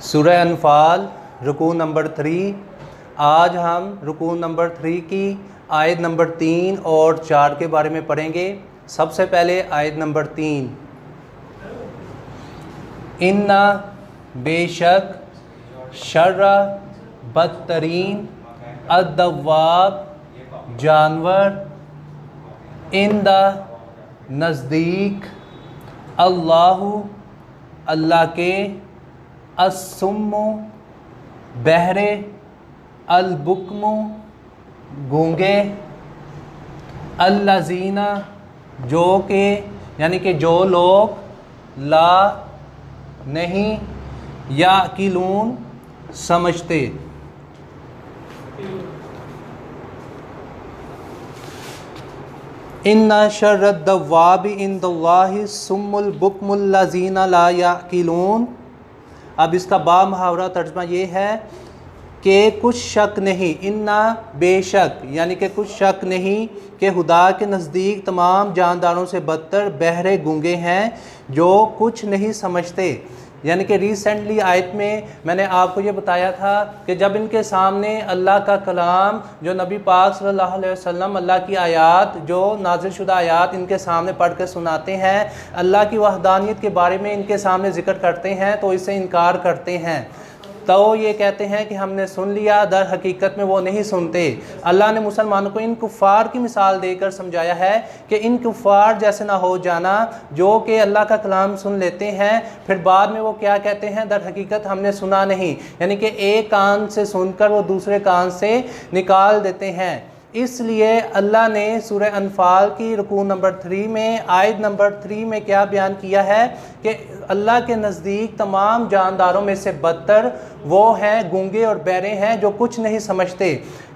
सूरह अनफाल रुकू नंबर 3। आज हम रुकू नंबर 3 की आयत नंबर 3 और 4 के बारे में पढ़ेंगे। सबसे पहले आयत नंबर 3, इन्ना बेशक शर्रा बदतरीन अद्दवाब जानवर इंदा नज़दीक अल्लाहु अल्लाह के अस्सुम्मु बहरे अलबुक्मु गूंगे अल्लज़ीना जो के यानी कि जो लोग ला नहीं याकिलून समझते। इन्ना शर्रद्दवाबि इंदल्लाहि सुम्मुल बुक्मुल लज़ीना ला याकिलून। अब इसका बा मुहावरा तर्जमा ये है कि कुछ शक नहीं, इन्ना बेशक यानी कि कुछ शक नहीं कि खुदा के नज़दीक तमाम जानदारों से बदतर बहरे गूंगे हैं जो कुछ नहीं समझते। यानी कि रिसेंटली आयत में मैंने आपको ये बताया था कि जब इनके सामने अल्लाह का कलाम जो नबी पाक सल्लल्लाहु अलैहि वसल्लम अल्लाह की आयात जो नाज़िल शुदा आयात इनके सामने पढ़ के सुनाते हैं, अल्लाह की वहदानियत के बारे में इनके सामने ज़िक्र करते हैं तो इससे इनकार करते हैं। तो ये कहते हैं कि हमने सुन लिया, दर हकीकत में वो नहीं सुनते। अल्लाह ने मुसलमानों को इन कुफ़ार की मिसाल देकर समझाया है कि इन कुफ़ार जैसे ना हो जाना जो कि अल्लाह का कलाम सुन लेते हैं फिर बाद में वो क्या कहते हैं, दर हकीकत हमने सुना नहीं, यानी कि एक कान से सुनकर वो दूसरे कान से निकाल देते हैं। इसलिए अल्लाह ने सूरह अनफाल की रुकू नंबर 3 में आयत नंबर 3 में क्या बयान किया है कि अल्लाह के नज़दीक तमाम जानदारों में से बदतर वो हैं गूंगे और बहरे हैं जो कुछ नहीं समझते।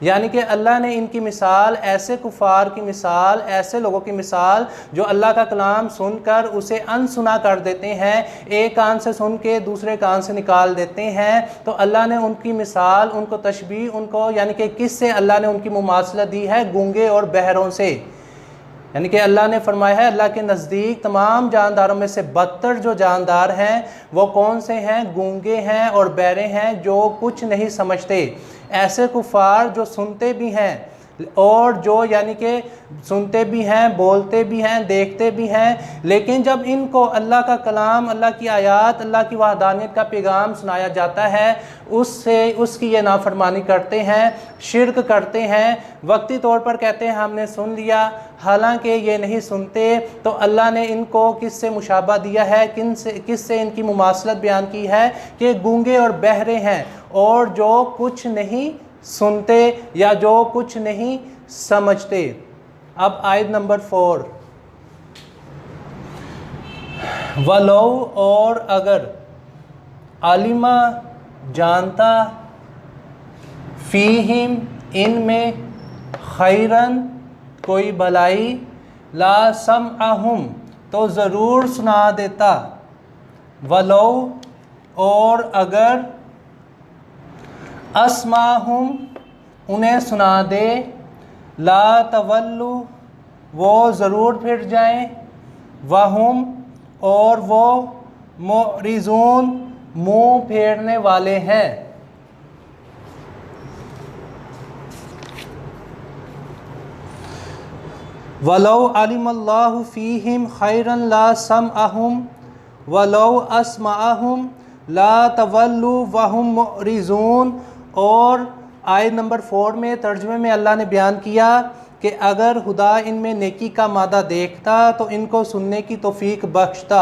यानी कि अल्लाह ने इनकी मिसाल ऐसे कुफ़ार की मिसाल, ऐसे लोगों की मिसाल जो अल्लाह का कलाम सुनकर उसे अनसुना कर देते हैं, एक कान से सुन के दूसरे कान से निकाल देते हैं। तो अल्लाह ने उनकी मिसाल, उनको तशबीह, उनको यानी कि किससे अल्लाह ने उनकी मुमासलत दी है, गूंगे और बहरों से। यानी कि अल्लाह ने फरमाया है अल्लाह के नज़दीक तमाम जानदारों में से बदतर जो जानदार हैं वो कौन से हैं, गूंगे हैं और बहरे हैं जो कुछ नहीं समझते। ऐसे कुफ़ार जो सुनते भी हैं और जो यानी कि सुनते भी हैं, बोलते भी हैं, देखते भी हैं, लेकिन जब इनको अल्लाह का कलाम, अल्लाह की आयात, अल्लाह की वहदानियत का पैगाम सुनाया जाता है उससे उसकी ये नाफरमानी करते हैं, शिर्क करते हैं, वक्ती तौर पर कहते हैं हमने सुन लिया, हालांकि ये नहीं सुनते। तो अल्लाह ने इनको किससे मुशाबा दिया है, किससे इनकी मुमासलत बयान की है कि गूंगे और बहरे हैं और जो कुछ नहीं सुनते या जो कुछ नहीं समझते। अब आयत नंबर 4, वलो और अगर आलिमा जानता फ़ीहिम इनमें खैरन कोई भलाई ला समअहुम तो ज़रूर सुना देता। वलो और अगर अस्माहुम उन्हें सुना दे, ला तवल्लु वो ज़रूर फिर जाएं, वहुम और वो मुरिज़ून मुँह फेरने वाले हैं। वलो अलिमल्लाहु फ़ीहिम खैरन ला समअहुम वलो अस्माहुम ला तवल्लु वहुम मुरिज़ून। और आयत नंबर 4 में तर्जुमे में अल्लाह ने बयान किया कि अगर खुदा इनमें नेकी का मादा देखता तो इनको सुनने की तौफीक बख्शता,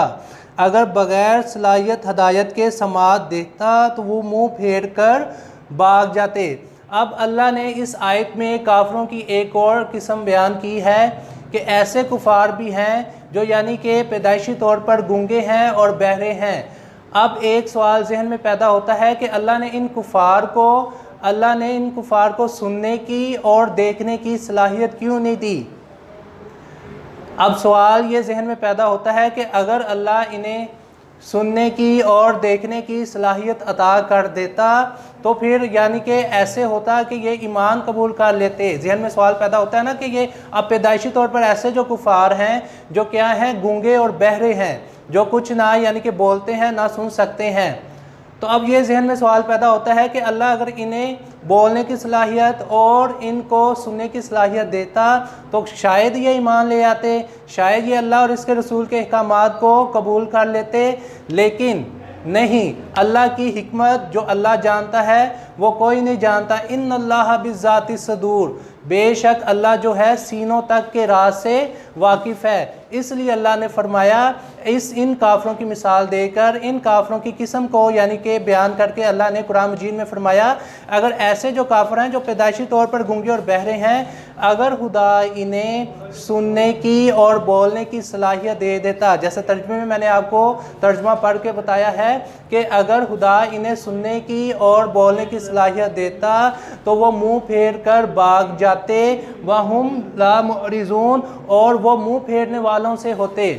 अगर बग़ैर सलाहियत हदायत के समात देखता तो वो मुँह फेर कर भाग जाते। अब अल्लाह ने इस आयत में काफिरों की एक और किस्म बयान की है कि ऐसे कुफ़ार भी हैं जो यानी कि पैदाइशी तौर पर गूंगे हैं और बहरे हैं। अब एक सवाल जहन में पैदा होता है कि अल्लाह ने इन कुफ़ार को सुनने की और देखने की सलाहियत क्यों नहीं दी। अब सवाल ये जहन में पैदा होता है कि अगर अल्लाह इन्हें सुनने की और देखने की सलाहियत अता कर देता तो फिर यानी कि ऐसे होता कि ये ईमान कबूल कर लेते। जहन में सवाल पैदा होता है ना कि ये अब पैदाइशी तौर पर ऐसे जो कुफार हैं जो क्या हैं, गूंगे और बहरे हैं, जो कुछ ना यानी कि बोलते हैं ना सुन सकते हैं। तो अब ये जहन में सवाल पैदा होता है कि अल्लाह अगर इन्हें बोलने की सलाहियत और इनको सुनने की सलाहियत देता तो शायद ये ईमान ले आते, शायद ये अल्लाह और इसके रसूल के अहकामात को कबूल कर लेते। लेकिन नहीं, अल्लाह की हिकमत जो अल्लाह जानता है वो कोई नहीं जानता। इन अल्लाह बिज़ाति सदूर, बेशक अल्लाह जो है सीनों तक के राज से वाकिफ़ है। इसलिए अल्लाह ने फरमाया, इन काफरों की मिसाल देकर इन काफरों की किस्म को यानी कि बयान करके अल्लाह ने कुरान मजीद में फरमाया, अगर ऐसे जो काफिर हैं जो पैदाइशी तौर पर गूंगे और बहरे हैं, अगर खुदा इन्हें सुनने की और बोलने की सलाहियत दे देता, जैसे तर्जुमे में मैंने आपको तर्जुमा पढ़ के बताया है कि अगर खुदा इन्हें सुनने की और बोलने की सलाहियत देता तो वो मुंह फेर कर भाग जाते, वहुम ला मुरिज़ून, और वो मुंह फेरने वालों से होते।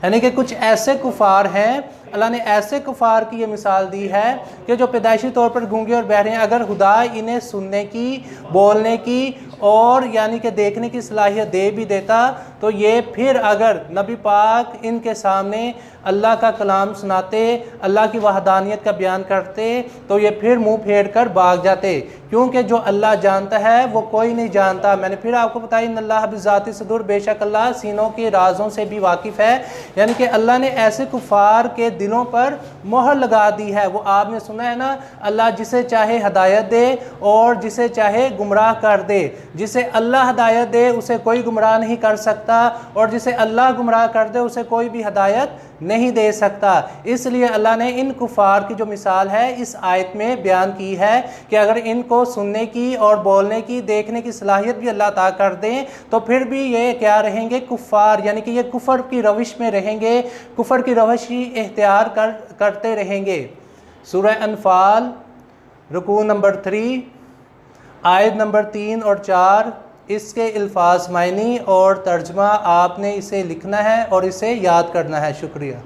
यानी कि कुछ ऐसे कुफार हैं, अल्लाह ने ऐसे कुफार की ये मिसाल दी है कि जो पैदाइशी तौर पर गूंगे और बहरे हैं, अगर खुदा इन्हें सुनने की, बोलने की और यानी कि देखने की सलाहियत दे भी देता तो ये फिर अगर नबी पाक इनके सामने अल्लाह का कलाम सुनाते, अल्लाह की वहदानियत का बयान करते तो ये फिर मुंह फेर कर भाग जाते, क्योंकि जो अल्लाह जानता है वो कोई नहीं जानता। मैंने फिर आपको बताया, इन अल्लाह बिज़ाति सदूर, बेशक अल्लाह सीनों के राजों से भी वाकिफ़ है। यानी कि अल्लाह ने ऐसे कुफार के दिलों पर मोहर लगा दी है। वो आपने सुना है ना, अल्लाह जिसे चाहे हदायत दे और जिसे चाहे गुमराह कर दे। जिसे अल्लाह हदायत दे उसे कोई गुमराह नहीं कर सकता, और जिसे अल्लाह गुमराह कर दे उसे कोई भी हदायत नहीं दे सकता। इसलिए अल्लाह ने इन कुफार की जो मिसाल है इस आयत में बयान की है कि अगर इनको सुनने की और बोलने की, देखने की सलाहियत भी अल्लाह अता कर दें तो फिर भी ये क्या रहेंगे, कुफार, यानी कि ये कुफर की रविश में रहेंगे, कुफर की रविश ही इख्तियार करते रहेंगे। सूरह अनफाल रुकू नंबर 3 आयत नंबर 3 और 4, इसके अल्फाज मायनी और तर्जमा आपने इसे लिखना है और इसे याद करना है। शुक्रिया।